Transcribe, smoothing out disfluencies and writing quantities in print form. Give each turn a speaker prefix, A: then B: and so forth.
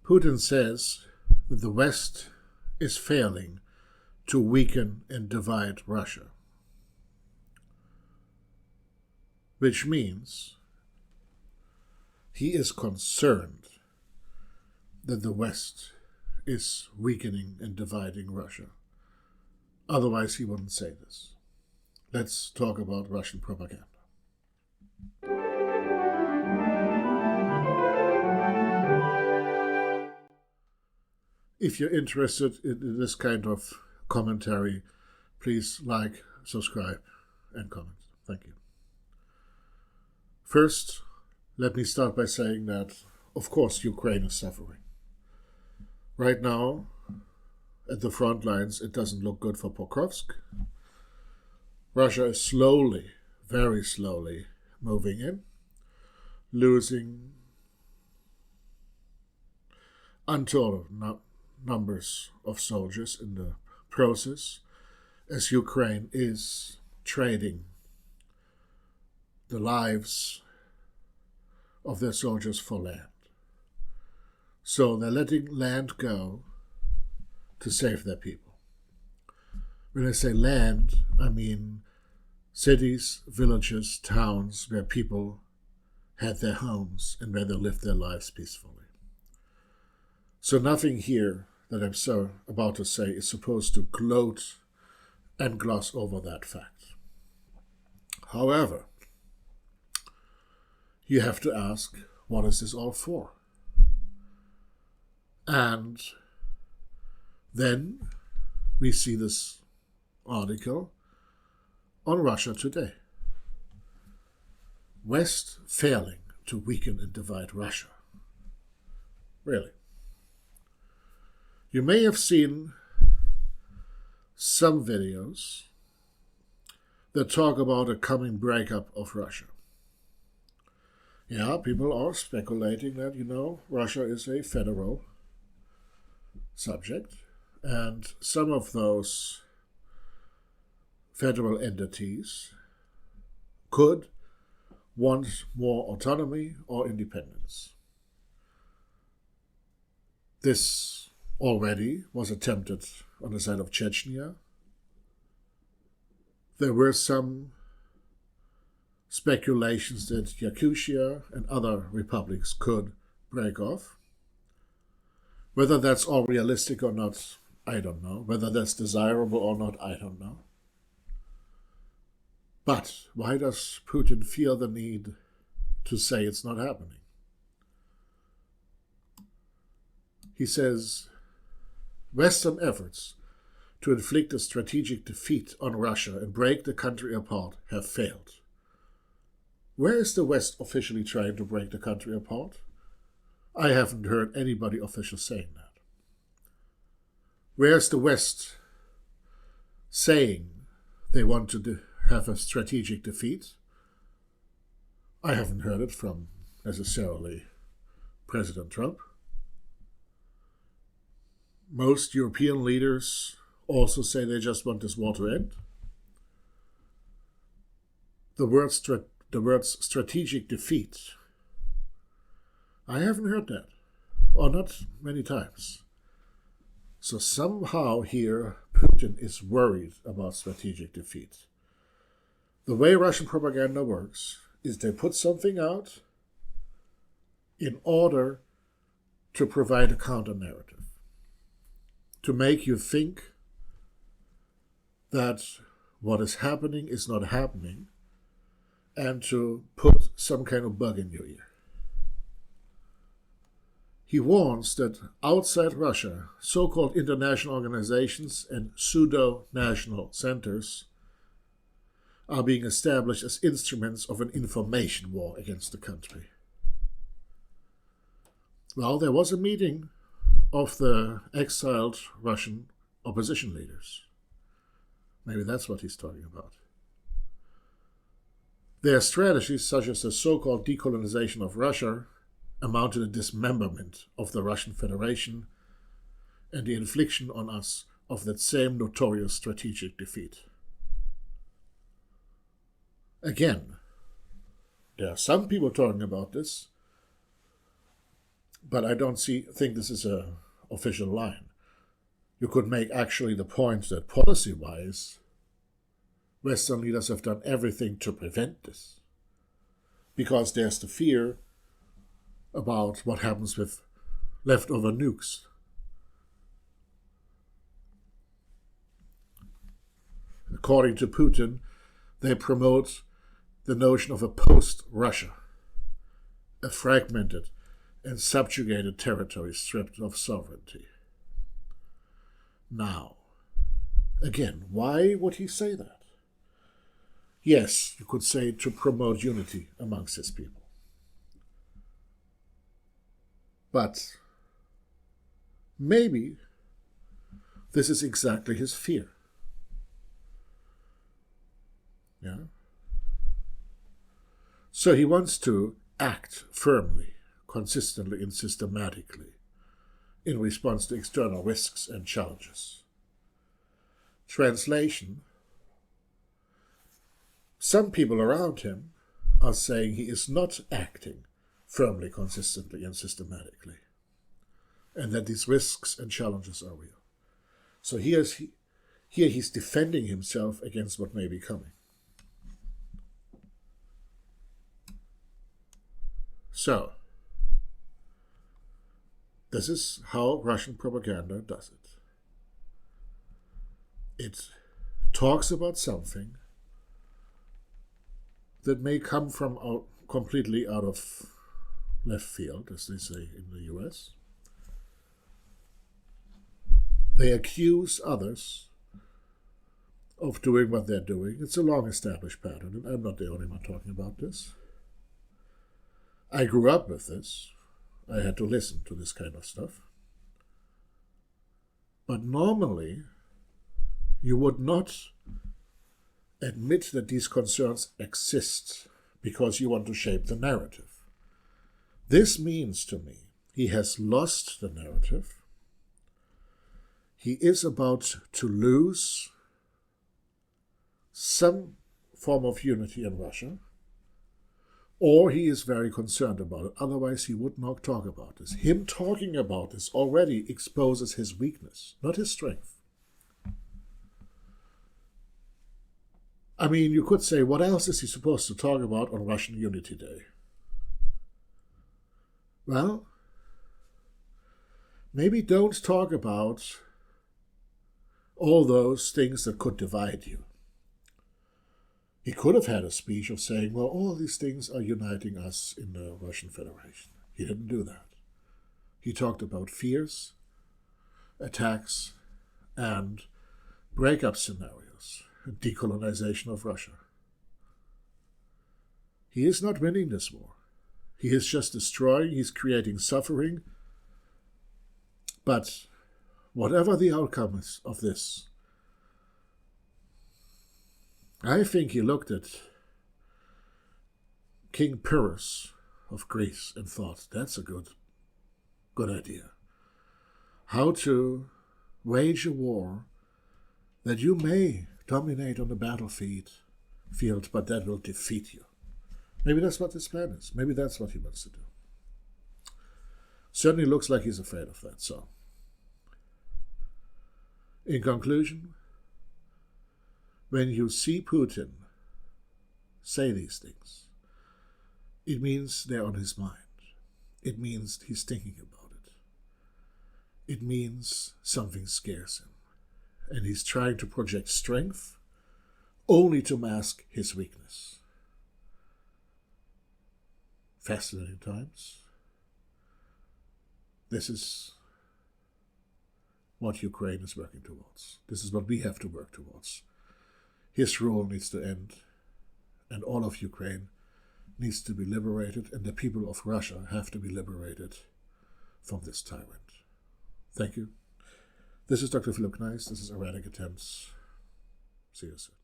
A: Putin says that the West is failing to weaken and divide Russia, which means he is concerned that the West is weakening and dividing Russia. Otherwise, he wouldn't say this. Let's talk about Russian propaganda. If you're interested in this kind of commentary, please like, subscribe, and comment. Thank you. First, let me start by saying that, of course, Ukraine is suffering. Right now, at the front lines, it doesn't look good for Pokrovsk. Russia is slowly, very slowly, moving in, losing untold numbers of soldiers in the process, as Ukraine is trading the lives of their soldiers for land. So they're letting land go to save their people. When I say land, I mean cities, villages, towns where people had their homes and where they lived their lives peacefully. So nothing here that I'm so about to say is supposed to gloat and gloss over that fact. However, you have to ask, what is this all for? And then we see this article on Russia Today. West failing to weaken and divide Russia. Really. You may have seen some videos that talk about a coming breakup of Russia. Yeah, people are speculating that, Russia is a federal subject, and some of those federal entities could want more autonomy or independence. This already was attempted on the side of Chechnya. There were some speculations that Yakutia and other republics could break off. Whether that's all realistic or not, I don't know. Whether that's desirable or not, I don't know. But why does Putin feel the need to say it's not happening? He says, Western efforts to inflict a strategic defeat on Russia and break the country apart have failed. Where is the West officially trying to break the country apart? I haven't heard anybody official saying that. Where's the West saying they want to have a strategic defeat? I haven't heard it from necessarily President Trump. Most European leaders also say they just want this war to end. The words strategic defeat, I haven't heard that, or not many times. So somehow here, Putin is worried about strategic defeat. The way Russian propaganda works is they put something out in order to provide a counter-narrative, to make you think that what is happening is not happening, and to put some kind of bug in your ear. He warns that outside Russia, so-called international organizations and pseudo-national centers are being established as instruments of an information war against the country. Well, there was a meeting of the exiled Russian opposition leaders. Maybe that's what he's talking about. Their strategies, such as the so-called decolonization of Russia, amount to the dismemberment of the Russian Federation and the infliction on us of that same notorious strategic defeat. Again, there are some people talking about this, But I don't think this is an official line. You could make actually the point that policy-wise, Western leaders have done everything to prevent this. Because there's the fear about what happens with leftover nukes. According to Putin, they promote the notion of a post-Russia, a fragmented and subjugated territory stripped of sovereignty. Now, again, why would he say that? Yes, you could say to promote unity amongst his people. But maybe this is exactly his fear. Yeah? So he wants to act firmly, consistently and systematically in response to external risks and challenges. Translation: some people around him are saying he is not acting firmly, consistently and systematically, and that these risks and challenges are real. So here he's defending himself against what may be coming. So, this is how Russian propaganda does it. It talks about something that may come from completely out of left field, as they say in the US. They accuse others of doing what they're doing. It's a long-established pattern, and I'm not the only one talking about this. I grew up with this. I had to listen to this kind of stuff. But normally, you would not admit that these concerns exist because you want to shape the narrative. This means to me he has lost the narrative. He is about to lose some form of unity in Russia, or he is very concerned about it. Otherwise, he would not talk about this. Him talking about this already exposes his weakness, not his strength. I mean, you could say, what else is he supposed to talk about on Russian Unity Day? Well, maybe don't talk about all those things that could divide you. He could have had a speech of saying, well, all these things are uniting us in the Russian Federation. He didn't do that. He talked about fears, attacks, and breakup scenarios, decolonization of Russia. He is not winning this war. He is just destroying, he's creating suffering. But whatever the outcome is of this, I think he looked at King Pyrrhic of Greece and thought, that's a good idea. How to wage a war that you may dominate on the battlefield, but that will defeat you. Maybe that's what his plan is. Maybe that's what he wants to do. Certainly looks like he's afraid of that. So, in conclusion, when you see Putin say these things, it means they're on his mind. It means he's thinking about it. It means something scares him. And he's trying to project strength only to mask his weakness. Fascinating times. This is what Ukraine is working towards. This is what we have to work towards. His rule needs to end, and all of Ukraine needs to be liberated, and the people of Russia have to be liberated from this tyrant. Thank you. This is Dr. Philip Kneis. This is Erratic Attempts. See you soon.